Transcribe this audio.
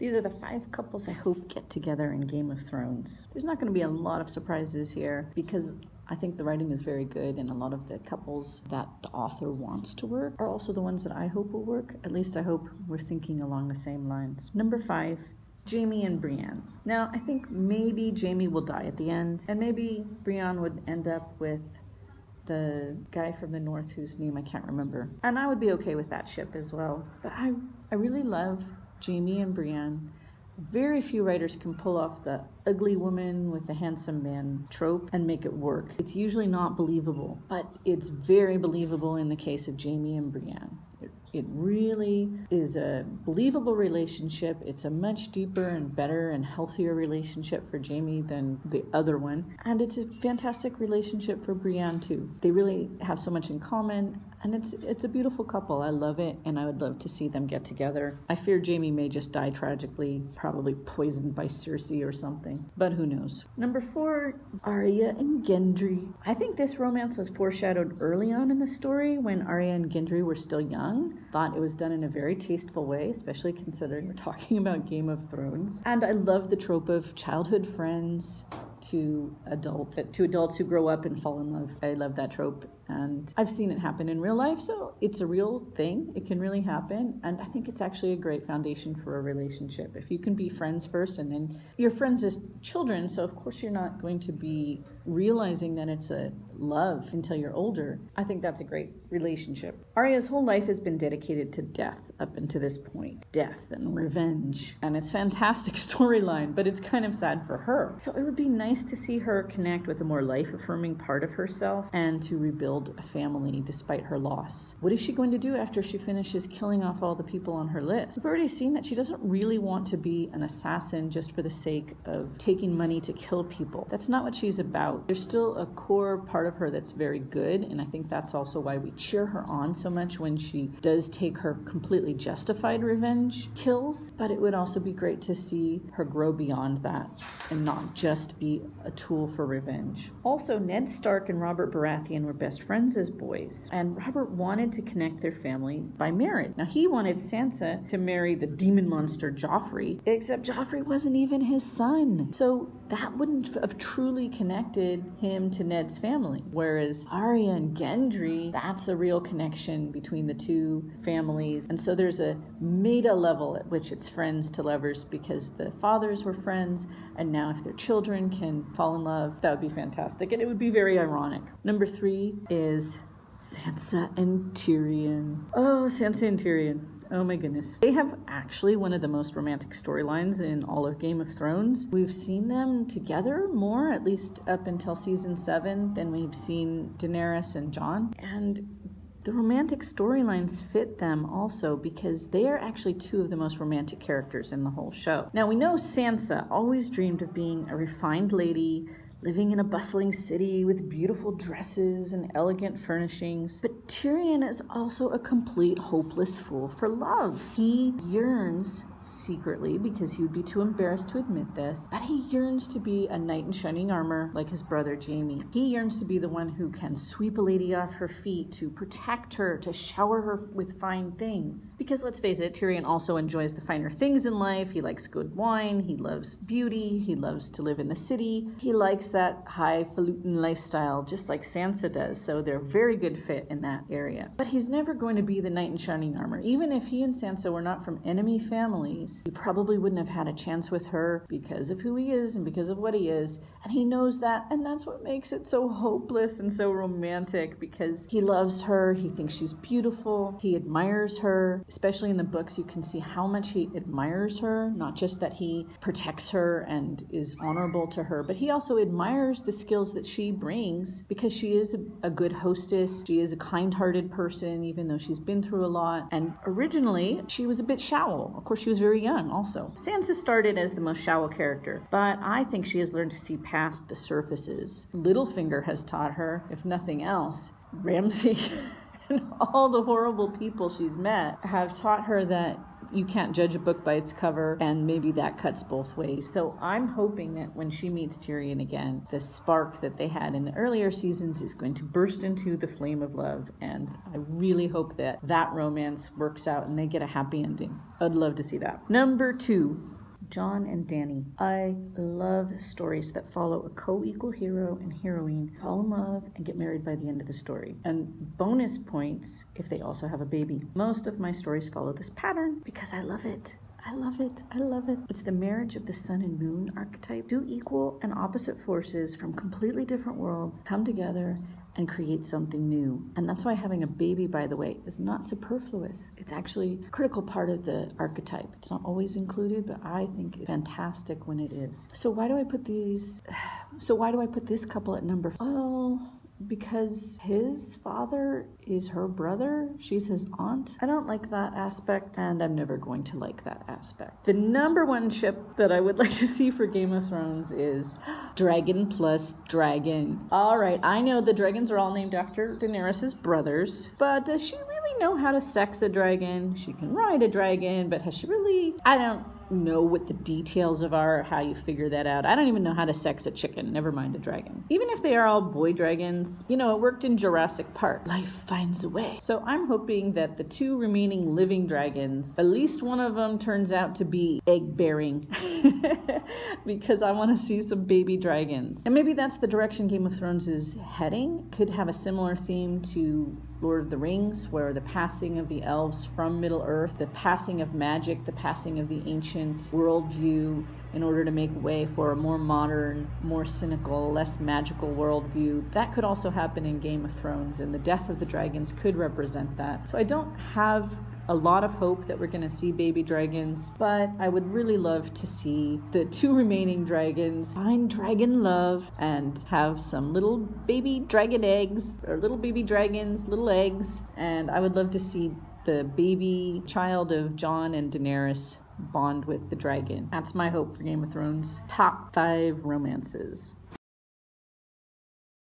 These are the 5 couples I hope get together in Game of Thrones. There's not going to be a lot of surprises here because I think the writing is very good, and a lot of the couples that the author wants to work are also the ones that I hope will work. At least I hope we're thinking along the same lines. Number 5, Jaime and Brienne. Now, I think maybe Jaime will die at the end, and maybe Brienne would end up with the guy from the north whose name I can't remember. And I would be okay with that ship as well. But I really love Jaime and Brienne. Very few writers can pull off the ugly woman with the handsome man trope and make it work. It's usually not believable, but it's very believable in the case of Jaime and Brienne. It really is a believable relationship. It's a much deeper and better and healthier relationship for Jaime than the other one. And it's a fantastic relationship for Brienne too. They really have so much in common, and it's a beautiful couple. I love it, and I would love to see them get together. I fear Jaime may just die tragically, probably poisoned by Cersei or something, but who knows. Number 4, Aria and Gendry. I think this romance was foreshadowed early on in the story when Aria and Gendry were still young. Thought it was done in a very tasteful way, especially considering we're talking about Game of Thrones. And I love the trope of childhood friends to adults who grow up and fall in love. I love that trope, and I've seen it happen in real life, so it's a real thing. It can really happen, and I think it's actually a great foundation for a relationship. If you can be friends first, and then you're friends as children, so of course you're not going to be realizing that it's a love until you're older. I think that's a great relationship. Arya's whole life has been dedicated to death up until this point. Death and revenge. And it's a fantastic storyline, but it's kind of sad for her. So it would be nice to see her connect with a more life-affirming part of herself and to rebuild a family despite her loss. What is she going to do after she finishes killing off all the people on her list? We've already seen that she doesn't really want to be an assassin just for the sake of taking money to kill people. That's not what she's about. There's still a core part of her that's very good, and I think that's also why we cheer her on so much when she does take her completely justified revenge kills. But it would also be great to see her grow beyond that and not just be a tool for revenge. Also, Ned Stark and Robert Baratheon were best friends as boys, and Robert wanted to connect their family by marriage. Now, he wanted Sansa to marry the demon monster Joffrey, except Joffrey wasn't even his son. So that wouldn't have truly connected him to Ned's family. Whereas Aria and Gendry, that's a real connection between the two families. And so there's a meta level at which it's friends to lovers because the fathers were friends, and now if their children can fall in love, that would be fantastic. And it would be very ironic. Number 3 is Sansa and Tyrion. Oh, Sansa and Tyrion. Oh my goodness. They have actually one of the most romantic storylines in all of Game of Thrones. We've seen them together more, at least up until season 7, than we've seen Daenerys and Jon. And the romantic storylines fit them also because they are actually 2 of the most romantic characters in the whole show. Now, we know Sansa always dreamed of being a refined lady, living in a bustling city with beautiful dresses and elegant furnishings. But Tyrion is also a complete hopeless fool for love. He yearns secretly, because he would be too embarrassed to admit this, but he yearns to be a knight in shining armor like his brother Jaime. He yearns to be the one who can sweep a lady off her feet, to protect her, to shower her with fine things. Because let's face it, Tyrion also enjoys the finer things in life. He likes good wine, he loves beauty, he loves to live in the city. He likes that highfalutin lifestyle just like Sansa does, so they're a very good fit in that area. But he's never going to be the knight in shining armor. Even if he and Sansa were not from enemy families, he probably wouldn't have had a chance with her because of who he is and because of what he is. And he knows that, and that's what makes it so hopeless and so romantic, because he loves her, he thinks she's beautiful, he admires her. Especially in the books, you can see how much he admires her, not just that he protects her and is honorable to her, but he also admires the skills that she brings because she is a good hostess, she is a kind-hearted person, even though she's been through a lot. And originally, she was a bit shallow. Of course, she was very young also. Sansa started as the most shallow character, but I think she has learned to see past the surfaces. Littlefinger has taught her, if nothing else. Ramsay and all the horrible people she's met have taught her that you can't judge a book by its cover, and maybe that cuts both ways. So I'm hoping that when she meets Tyrion again, the spark that they had in the earlier seasons is going to burst into the flame of love, and I really hope that that romance works out and they get a happy ending. I'd love to see that. Number 2. Jon and Dany. I love stories that follow a co-equal hero and heroine fall in love and get married by the end of the story. And bonus points if they also have a baby. Most of my stories follow this pattern because I love it. I love it. I love it. It's the marriage of the sun and moon archetype. Two equal and opposite forces from completely different worlds come together and create something new. And that's why having a baby, by the way, is not superfluous. It's actually a critical part of the archetype. It's not always included, but I think it's fantastic when it is. So why do I put this couple at number 5? Oh, because his father is her brother, she's his aunt. I don't like that aspect, and I'm never going to like that aspect. The number 1 ship that I would like to see for Game of Thrones is dragon plus dragon. All right, I know the dragons are all named after Daenerys' brothers, but does she really know how to sex a dragon? She can ride a dragon, but has she really? I don't know what the details of are, how you figure that out. I don't even know how to sex a chicken, never mind a dragon. Even if they are all boy dragons, it worked in Jurassic Park. Life finds a way. So I'm hoping that the 2 remaining living dragons, at least one of them turns out to be egg-bearing because I want to see some baby dragons. And maybe that's the direction Game of Thrones is heading. Could have a similar theme to Lord of the Rings, where the passing of the elves from Middle-earth, the passing of magic, the passing of the ancient worldview in order to make way for a more modern, more cynical, less magical worldview. That could also happen in Game of Thrones, and the death of the dragons could represent that. So I don't have a lot of hope that we're going to see baby dragons, but I would really love to see the 2 remaining dragons find dragon love and have some little baby dragon eggs, or little baby dragons, little eggs, and I would love to see the baby child of Jon and Daenerys bond with the dragon. That's my hope for Game of Thrones. Top 5 romances.